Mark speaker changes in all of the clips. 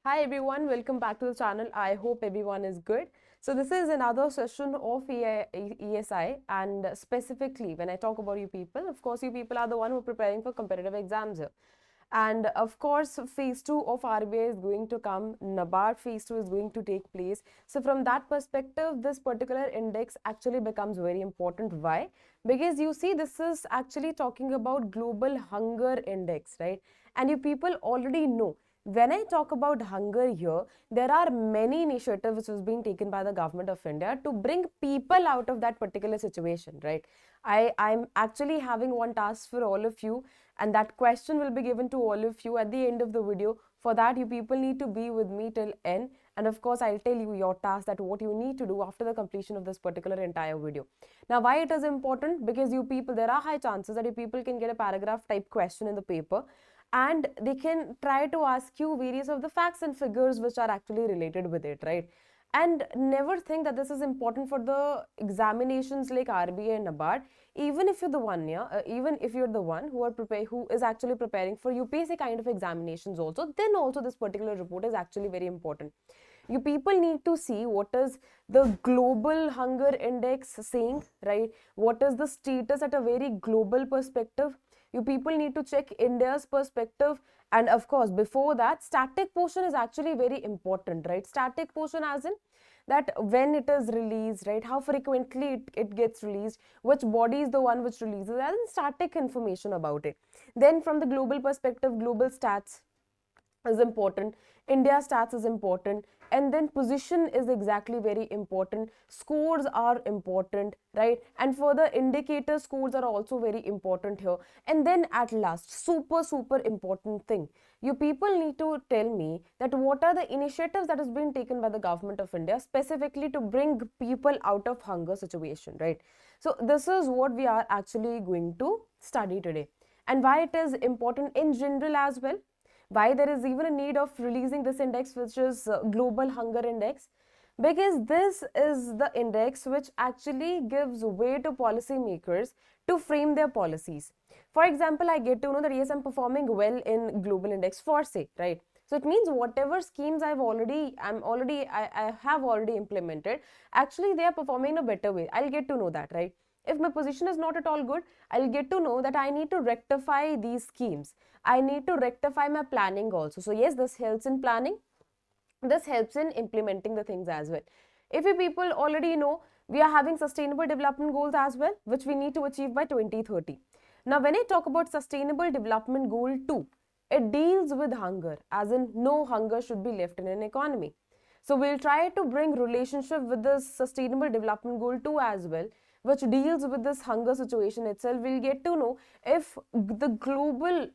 Speaker 1: Hi everyone, welcome back to the channel. I hope everyone is good. So this is another session of ESI, and specifically when I talk about you people, of course you people are the one who are preparing for competitive exams here. And of course phase 2 of RBI is going to come, NABARD phase 2 is going to take place. So from that perspective, this particular index actually becomes very important. Why? Because you see, this is actually talking about global hunger index, right? And you people already know, when I talk about hunger here, there are many initiatives which has been taken by the government of India to bring people out of that particular situation, right? I'm actually having one task for all of you, and that question will be given to all of you at the end of the video. For that, you people need to be with me till end, and of course I'll tell you your task, that what you need to do after the completion of this particular entire video. Now, why it is important? Because you people, there are high chances that you people can get a paragraph type question in the paper, and they can try to ask you various of the facts and figures which are actually related with it, right? And never think that this is important for the examinations like RBI and NABARD. Even if you're the one, even if you're the one who is actually preparing for UPSC kind of examinations also, then also this particular report is actually very important. You people need to see what is the global hunger index saying, right? What is the status at a very global perspective? You people need to check India's perspective. And of course, before that, static portion is actually very important, right? Static portion as in that when it is released, right? How frequently it gets released, which body is the one which releases, and static information about it. Then from the global perspective, global stats is important, India stats is important, and then position is exactly very important, scores are important, right? And further indicator scores are also very important here. And then at last, super important thing, you people need to tell me that what are the initiatives that has been taken by the government of India specifically to bring people out of hunger situation, right? So this is what we are actually going to study today, and why it is important in general as well, why there is even a need of releasing this index, which is global hunger index. Because this is the index which actually gives way to policymakers to frame their policies. For example, I get to know that yes, I'm performing well in global index for say, right? So it means whatever schemes I have already implemented, actually they are performing in a better way. I'll get to know that, right? If my position is not at all good, I'll get to know that I need to rectify these schemes. I need to rectify my planning also. So yes, this helps in planning. This helps in implementing the things as well. If you people already know, we are having sustainable development goals as well, which we need to achieve by 2030. Now, when I talk about sustainable development goal 2, it deals with hunger, as in no hunger should be left in an economy. So we'll try to bring relationship with this sustainable development goal 2 as well, which deals with this hunger situation itself. We'll get to know if the global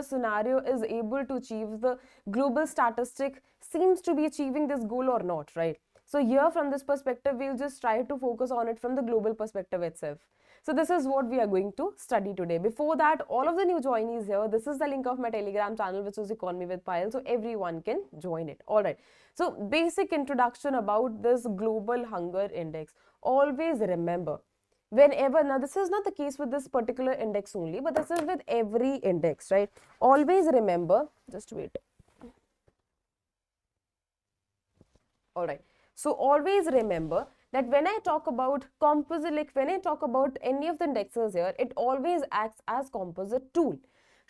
Speaker 1: scenario is able to achieve, the global statistic seems to be achieving this goal or not, right? So here from this perspective, we'll just try to focus on it from the global perspective itself. So this is what we are going to study today. Before that, all of the new joinees here, this is the link of my Telegram channel, which is Economy with Payal, so everyone can join it. All right. So basic introduction about this global hunger index. Always remember, whenever, now this is not the case with this particular index only, but this is with every index, right? Always remember, just wait. All right. So always remember that when I talk about composite, like when I talk about any of the indexes here, it always acts as composite tool.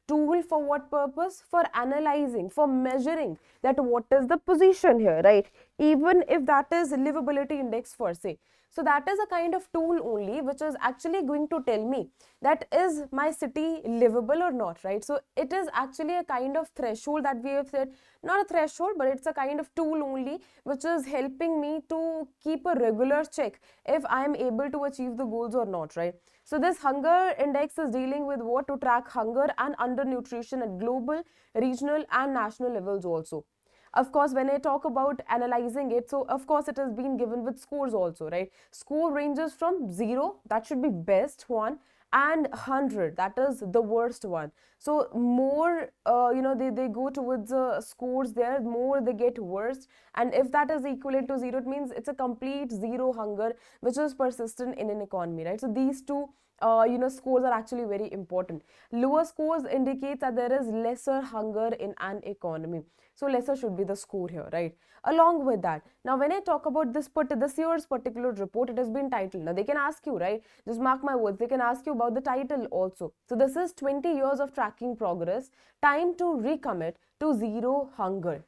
Speaker 1: Tool for what purpose? For analyzing, for measuring that what is the position here, right? Even if that is livability index for say. So that is a kind of tool only which is actually going to tell me that is my city livable or not, right? So it is actually a kind of threshold that we have said, not a threshold, but it's a kind of tool only which is helping me to keep a regular check if I am able to achieve the goals or not, right? So this hunger index is dealing with what to track hunger and undernutrition at global, regional and national levels also. Of course, when I talk about analyzing it, so of course it has been given with scores also, right? Score ranges from 0, that should be best one, and 100, that is the worst one. So more they go towards the scores there, more they get worse. And if that is equivalent to 0, it means it's a complete zero hunger which is persistent in an economy, right? So these two scores are actually very important. Lower scores indicates that there is lesser hunger in an economy. So lesser should be the score here, right? Along with that, now when I talk about this year's particular report, it has been titled. Now they can ask you, right? Just mark my words. They can ask you about the title also. So this is 20 years of tracking progress. Time to recommit to zero hunger.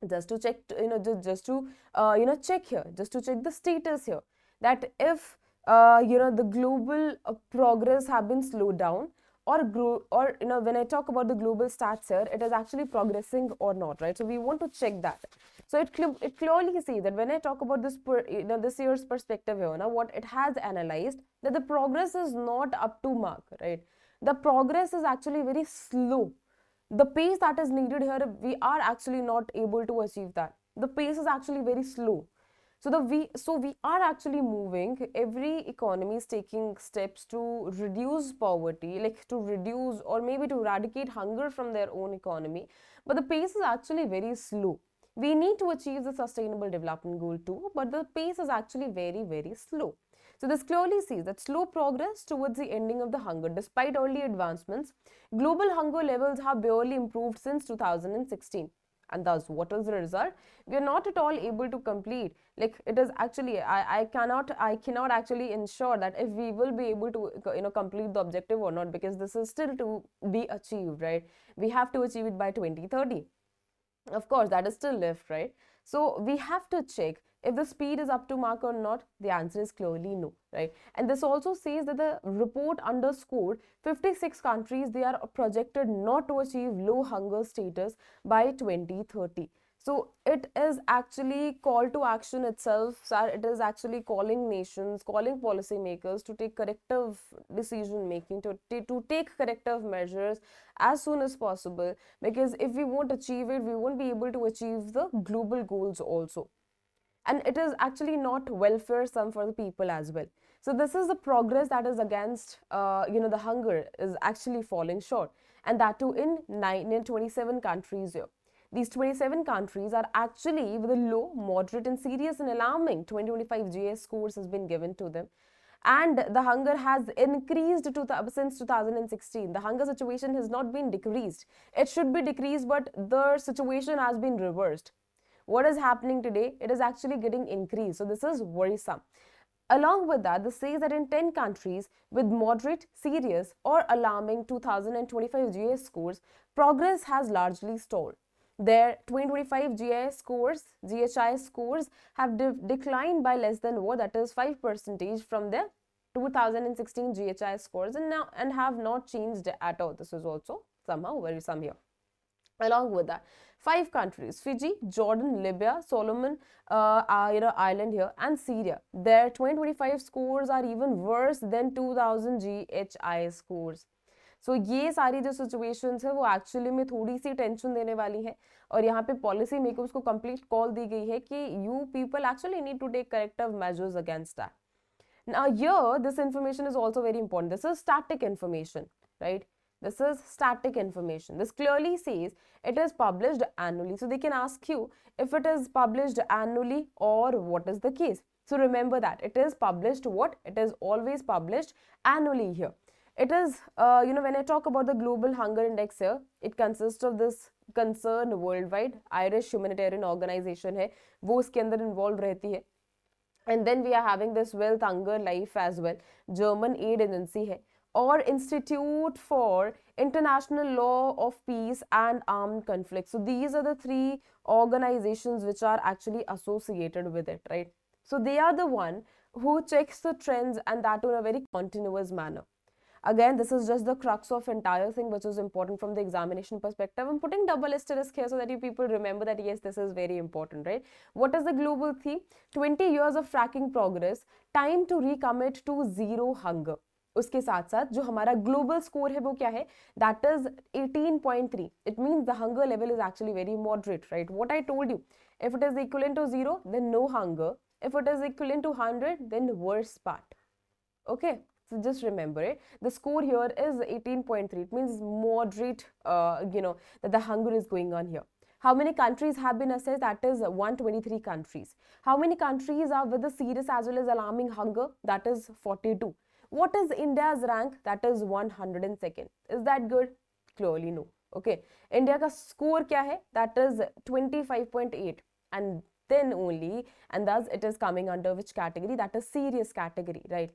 Speaker 1: Just to check, just to check here, just to check the status here, that if the global progress have been slowed down or grow, or when I talk about the global stats here, it is actually progressing or not, right? So we want to check that. So it clearly says that when I talk about this year's perspective here, now what it has analyzed, that the progress is not up to mark, right? The progress is actually very slow. The pace that is needed here, we are actually not able to achieve that. The pace is actually very slow. So we are actually moving, every economy is taking steps to reduce poverty, like to reduce or maybe to eradicate hunger from their own economy, but the pace is actually very slow. We need to achieve the sustainable development goal too, but the pace is actually very, very slow. So this clearly sees that slow progress towards the ending of the hunger. Despite early advancements, global hunger levels have barely improved since 2016. And thus, what is the result? We are not at all able to complete. Like it is actually, I cannot actually ensure that if we will be able to complete the objective or not, because this is still to be achieved, right? We have to achieve it by 2030. Of course, that is still left, right? So we have to check if the speed is up to mark or not. The answer is clearly no, right? And this also says that the report underscored 56 countries, they are projected not to achieve low hunger status by 2030. So it is actually call to action itself, sir. It is actually calling nations, calling policymakers to take corrective decision making, to take corrective measures as soon as possible, because if we won't achieve it, we won't be able to achieve the global goals also. And it is actually not welfare sum for the people as well. So this is the progress that is against the hunger is actually falling short, and that too in 27 countries here. These 27 countries are actually with a low, moderate and serious and alarming 2025 GS scores has been given to them. And the hunger has increased since 2016. The hunger situation has not been decreased. It should be decreased, but the situation has been reversed. What is happening today? It is actually getting increased. So this is worrisome. Along with that, this says that in 10 countries with moderate, serious or alarming 2025 GS scores, progress has largely stalled. Their 2025 GHI scores have declined by less than what, that is 5% from their 2016 GHI scores, and have not changed at all. This is also somehow worrisome here. Along with that, 5 countries, Fiji, Jordan, Libya, Solomon Island here, and Syria, their 2025 scores are even worse than 2000 GHI scores. सो ये सारी जो situations है वो actually में थोड़ी सी tension देने वाली है, और यहाँ पे पॉलिसी मेकर्स को कंप्लीट कॉल दी गई है कि you people actually need to take corrective measures against that. Now here this information is also very important. This is static information, right? This is static information. This clearly says it is published annually. So they can ask you if it is published annually or what is the case. So remember that it is published what? It is always published annually here. It is, when I talk about the Global Hunger Index here, it consists of this concerned worldwide Irish humanitarian organization है, वो उसके अंदर involved रहती है. And then we are having this Wealth Hunger Life as well, German aid agency है, or Institute for International Law of Peace and Armed Conflict. So these are the 3 organizations which are actually associated with it, right? So they are the one who checks the trends, and that in a very continuous manner. Again, this is just the crux of entire thing which is important from the examination perspective. I'm putting double asterisk here so that you people remember that yes, this is very important, right? What is the global theme? 20 years of tracking progress, time to recommit to zero hunger. उसके साथ साथ जो हमारा global score है वो क्या है? That is 18.3. It means the hunger level is actually very moderate, right? What I told you, if it is equivalent to 0, then no hunger. If it is equivalent to 100, then worst part. Okay. So just remember it. The score here is 18.3. It means moderate, that the hunger is going on here. How many countries have been assessed? That is 123 countries. How many countries are with the serious as well as alarming hunger? That is 42. What is India's rank? That is 102nd. Is that good? Clearly no. Okay, India का score क्या है? That is 25.8, and then only, and thus it is coming under which category? That is serious category, right?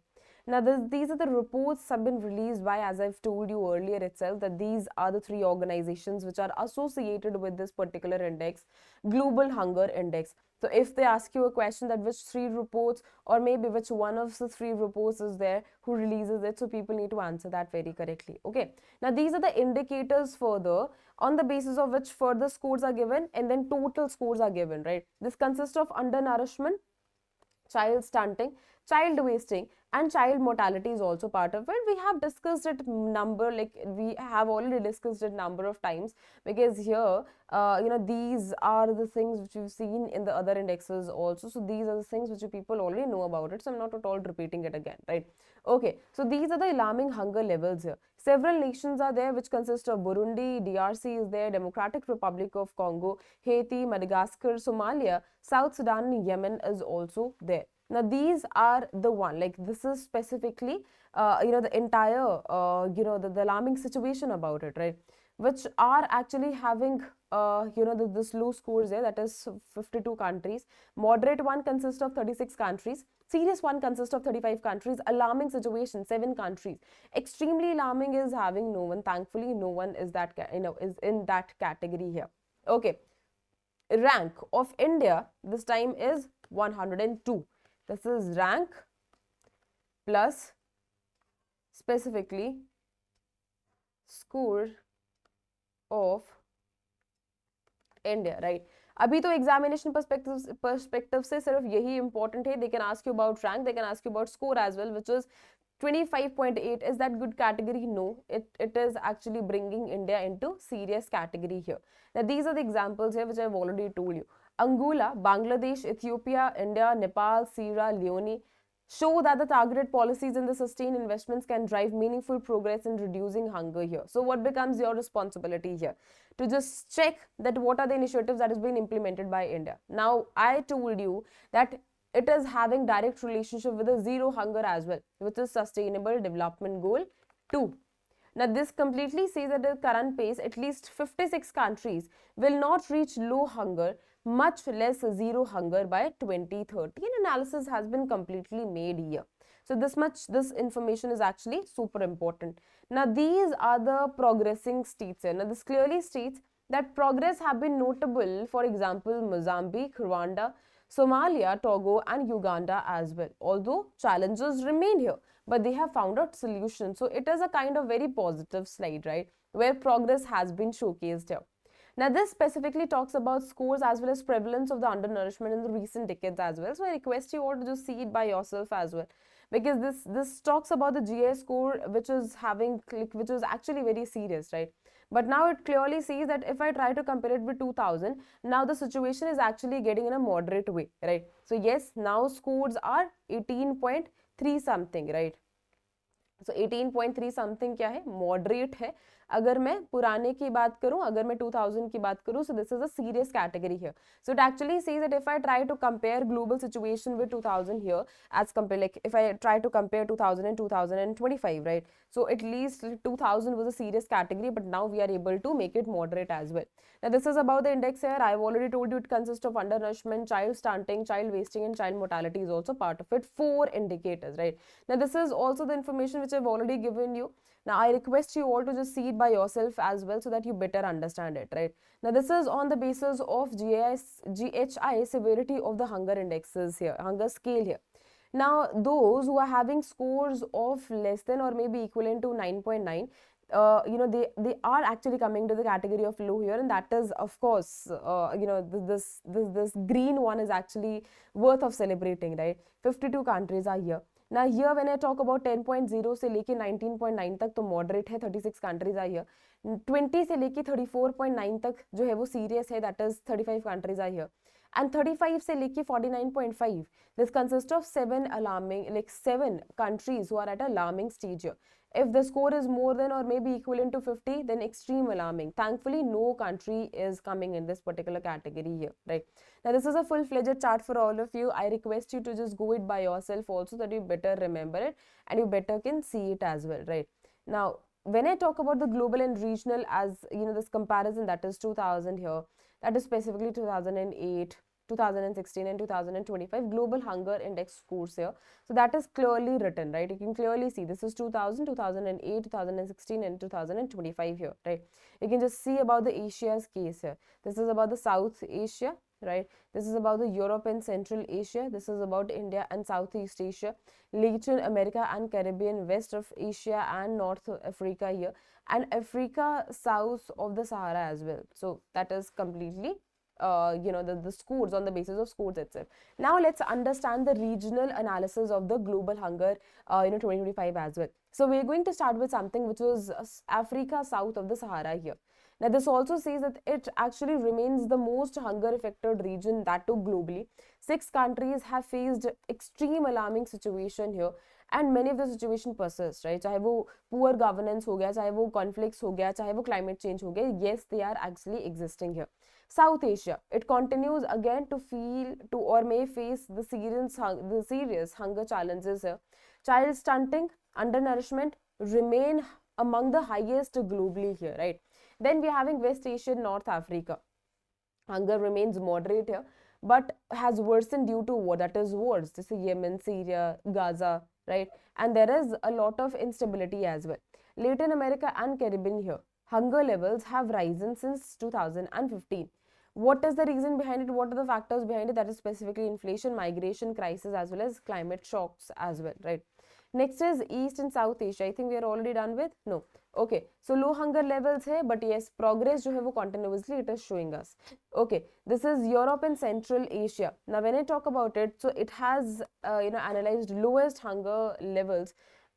Speaker 1: Now, these are the reports have been released by, as I've told you earlier itself, that these are the 3 organizations which are associated with this particular index, Global Hunger Index. So if they ask you a question that which 3 reports or maybe which one of the 3 reports is there who releases it, so people need to answer that very correctly. Okay. Now these are the indicators further on the basis of which further scores are given and then total scores are given, right? This consists of undernourishment, child stunting, child wasting, and child mortality is also part of it. We have discussed it number, like we have already discussed it number of times, because here these are the things which you've seen in the other indexes also. So these are the things which you people already know about it, so I'm not at all repeating it again, right? Okay, so these are the alarming hunger levels here. Several nations are there which consist of Burundi, DRC is there, Democratic Republic of Congo, Haiti, Madagascar, Somalia, South Sudan, and Yemen is also there. Now these are the one, like this is specifically the entire the alarming situation about it, right, which are actually having this low scores there, that is 52 countries. Moderate one consists of 36 countries, serious one consists of 35 countries, alarming situation 7 countries, extremely alarming is having no one. Thankfully no one is that is in that category here. Okay, rank of India this time is 102. This is rank plus specifically score of India, right? अभी तो examination perspective से सिर्फ यही important है. They can ask you about rank, they can ask you about score as well, which is 25.8. Is that good category? No, it is actually bringing India into serious category here. Now these are the examples here which I've already told you. Angola, Bangladesh, Ethiopia, India, Nepal, Sierra Leone show that the targeted policies and the sustained investments can drive meaningful progress in reducing hunger here. So what becomes your responsibility here? To just check that what are the initiatives that is being implemented by India. Now I told you that it is having direct relationship with the zero hunger as well, which is sustainable development goal 2. Now this completely says that at the current pace, at least 56 countries will not reach low hunger, much less zero hunger by 2030. An analysis has been completely made here. So this information is actually super important. Now these are the progressing states here. Now this clearly states that progress have been notable, for example, Mozambique, Rwanda, Somalia, Togo, and Uganda as well. Although challenges remain here, but they have found a solution. So it is a kind of very positive slide, right, where progress has been showcased here. Now this specifically talks about scores as well as prevalence of the undernourishment in the recent decades as well. So I request you all to just see it by yourself as well, because this talks about the GI score which is actually very serious, right? But now it clearly says that if I try to compare it with 2000, now the situation is actually getting in a moderate way, right? So yes, now scores are 18.3 something, right? So 18.3 something क्या है? Moderate है. अगर मैं पुराने की बात करूं, अगर मैं 2000 की बात करूं, so this is a serious category here. So it actually says that if I try to compare global situation with 2000 here, as compare, like if I try to compare 2000 and 2025, right? So at least 2000 was a serious category, but now we are able to make it moderate as well. Now this is about the index here. I've already told you it consists of undernourishment, child stunting, child wasting, and child mortality is also part of it. 4 indicators, right? Now this is also the information which I've already given you. Now I request you all to just see it by yourself as well, so that you better understand it, right? Now this is on the basis of GHI severity of the hunger indexes here, hunger scale here. Now those who are having scores of less than or maybe equivalent to 9.9, they are actually coming to the category of low here, and that is of course this green one is actually worth of celebrating, right? 52 countries are here. Now here when I talk about 10.0 से लेके 19.9 तक तो moderate है, 36 countries are here. 20 से लेके 34.9 तक जो है वो serious है, that is 35 countries are here. and 35 से लेके 49.5. This consists of 7 countries who are at alarming stage here. If the score is more than or maybe equivalent to 50, then extreme alarming. Thankfully, no country is coming in this particular category here, right? Now, this is a full-fledged chart for all of you. I request you to just go it by yourself also, that you better remember it and you better can see it as well, right? Now, when I talk about the global and regional, as you know, this comparison, that is 2000 here, that is specifically 2008, 2016 and 2025 global hunger index scores here. So that is clearly written, right? You can clearly see this is 2000, 2008, 2016 and 2025 here, right? You can just see about the Asia's case here. This is about the South Asia, right? This is about the Europe and Central Asia. This is about India and Southeast Asia, Latin America and Caribbean, West of Asia and North Africa here, and Africa south of the Sahara as well. So that is completely you know, the scores on the basis of scores itself. Now let's understand the regional analysis of the global hunger, you know, 2025 as well. So we're going to start with something which was Africa south of the Sahara here. Now this also says that it actually remains the most hunger affected region, that too globally. 6 countries have faced extreme alarming situation here, and many of the situation persist, right? चाहे वो poor governance हो गया, चाहे वो conflicts हो गया, चाहे वो climate change हो गया, yes, they are actually existing here. South Asia, it continues again to feel to or may face the serious hunger challenges here. Child stunting, undernourishment remain among the highest globally here, right? Then we are having West Asia, North Africa. Hunger remains moderate here, but has worsened due to war, that is wars. This is Yemen, Syria, Gaza, right? And there is a lot of instability as well. Latin America and Caribbean here, hunger levels have risen since 2015. What is the reason behind it? What are the factors behind it? That is specifically inflation, migration, crisis, as well as climate shocks as well, right? Next is East and South Asia. I think we are already done with. No. Okay. So low hunger levels hai, but yes, progress jo hai wo continuously it is showing us. Okay. This is Europe and Central Asia. Now, when I talk about it, so it has you know, analyzed lowest hunger levels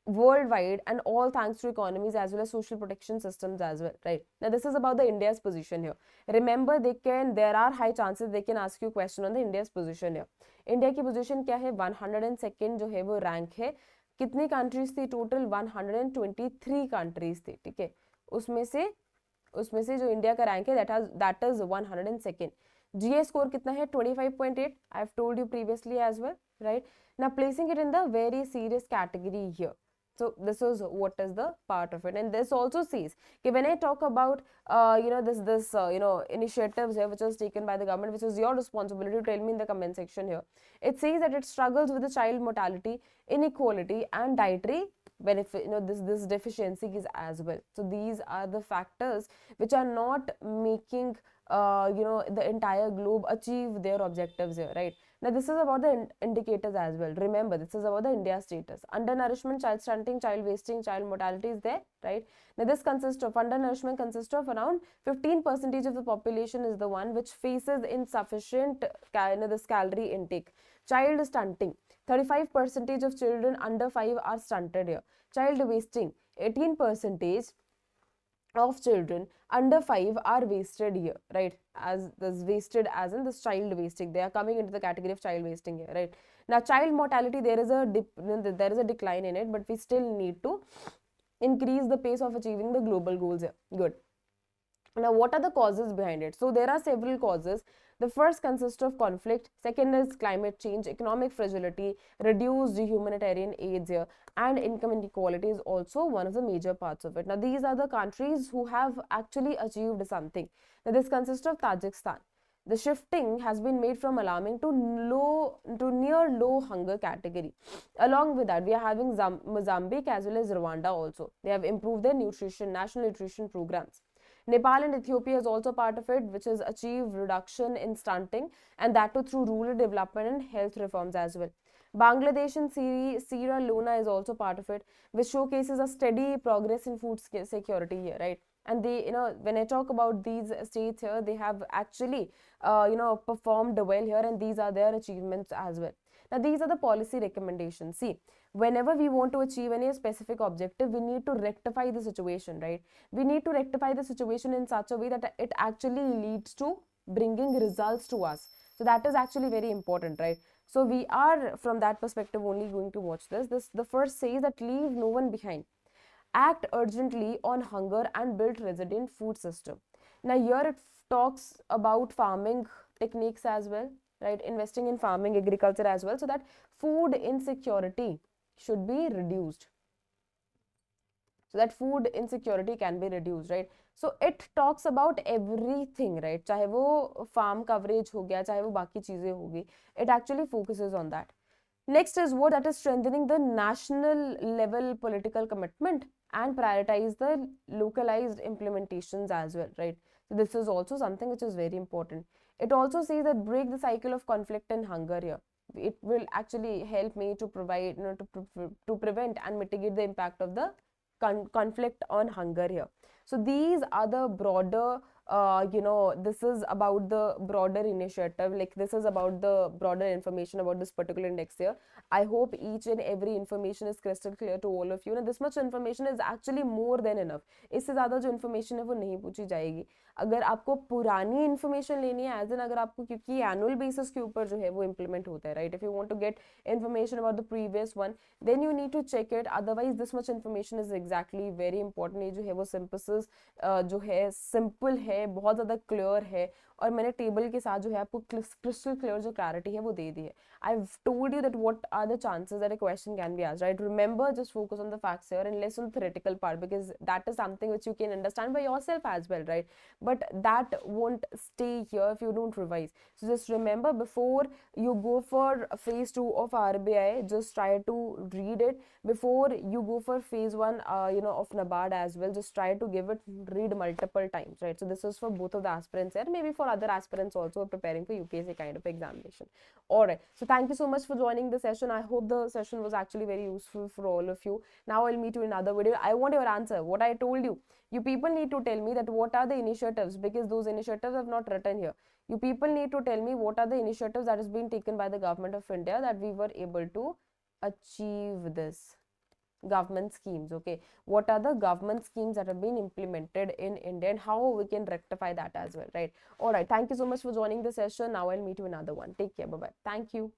Speaker 1: worldwide, and all thanks to economies as well as social protection systems as well, right? Now this is about the India's position here. Remember, there are high chances they can ask you question on the India's position here. India की position क्या है? 102nd जो है वो rank है. कितनी countries थी total? 123 countries थी, ठीक है? उसमें से जो इंडिया का रैंक है that is 102nd. GA score कितना है? 25.8. I have told you previously as well, right? Now placing it in the very serious category here. So this is what is the part of it, and this also says okay, when I talk about you know, this you know, initiatives here which was taken by the government, which is your responsibility to tell me in the comment section here. It says that it struggles with the child mortality, inequality, and dietary benefit, you know, this deficiencies as well. So these are the factors which are not making you know, the entire globe achieve their objectives here, right? Now this is about the indicators as well. Remember, this is about the India status. Undernourishment, child stunting, child wasting, child mortality is there, right? Now this consists of, undernourishment consists of around 15% of the population is the one which faces insufficient you know, this calorie intake. Child stunting, 35% of children under 5 are stunted here. Child wasting, 18% of children under 5 are wasted here, right? As this wasted as in this child wasting, they are coming into the category of child wasting here, right? Now child mortality, there is a decline in it, but we still need to increase the pace of achieving the global goals here. Good. Now what are the causes behind it? So there are several causes. The first consists of conflict, second is climate change, economic fragility, reduced humanitarian aids here, and income inequality is also one of the major parts of it. Now these are the countries who have actually achieved something. Now this consists of Tajikistan. The shifting has been made from alarming to near low hunger category. Along with that, we are having Mozambique as well as Rwanda also. They have improved their nutrition, national nutrition programs. Nepal and Ethiopia is also part of it, which has achieved reduction in stunting, and that too through rural development and health reforms as well. Bangladesh and Sierra Leone is also part of it, which showcases a steady progress in food security here, right? And they, you know, when I talk about these states here, they have actually, you know, performed well here, and these are their achievements as well. Now, these are the policy recommendations. See, whenever we want to achieve any specific objective, we need to rectify the situation, right? We need to rectify the situation in such a way that it actually leads to bringing results to us. So that is actually very important, right? So we are from that perspective only going to watch this. The first says that leave no one behind, act urgently on hunger and build resilient food system. Now here it talks about farming techniques as well, right? Investing in farming agriculture as well, so that food insecurity should be reduced, so that food insecurity can be reduced, right? So it talks about everything, right? चाहे वो farm coverage हो गया, चाहे वो बाकी चीजें होगी, it actually focuses on that. Next is what that is strengthening the national level political commitment and prioritize the localized implementations as well, right? So this is also something which is very important. It also says that break the cycle of conflict and hunger here. It will actually help me to provide, to prevent and mitigate the impact of the conflict on hunger here. So these are the broader, this is about the broader initiative, like this is about the broader information about this particular index here. I hope each and every information is crystal clear to all of you. And this much information is actually more than enough. इससे ज़्यादा जो information है वो नहीं पूछी जाएगी. अगर आपको पुरानी information लेनी है, as in अगर आपको, क्योंकि annual basis के ऊपर जो है वो implement होता है, right? If you want to get information about the previous one, then you need to check it. Otherwise this much information is exactly very important. ये जो है वो synthesis जो है simple है, बहुत ज़्यादा clear है, और मैंने टेबल के साथ जो है आपको crystal clear जो clarity है वो दे दी है. I've told you that what are the chances that a question can be asked, right? Remember, just focus on the facts here and less on the theoretical part, because that is something which you can understand by yourself as well, right? But that won't stay here if you don't revise. So just remember, before you go for phase 2 of RBI, just try to read it. Before you go for phase 1 of NABARD as well, just try to give it, read multiple times, right? So this is for both of the aspirants here, maybe for other aspirants also preparing for UPSC kind of examination. All right, so thank you so much for joining the session. I hope the session was actually very useful for all of you. Now I'll meet you in another video. I want your answer, what I told you. You people need to tell me that what are the initiatives, because those initiatives have not written here. You people need to tell me what are the initiatives that has been taken by the government of India that we were able to achieve this. Government schemes, okay? What are the government schemes that have been implemented in India and how we can rectify that as well, right? All right, thank you so much for joining the session. Now I'll meet you in another one. Take care, bye-bye. Thank you.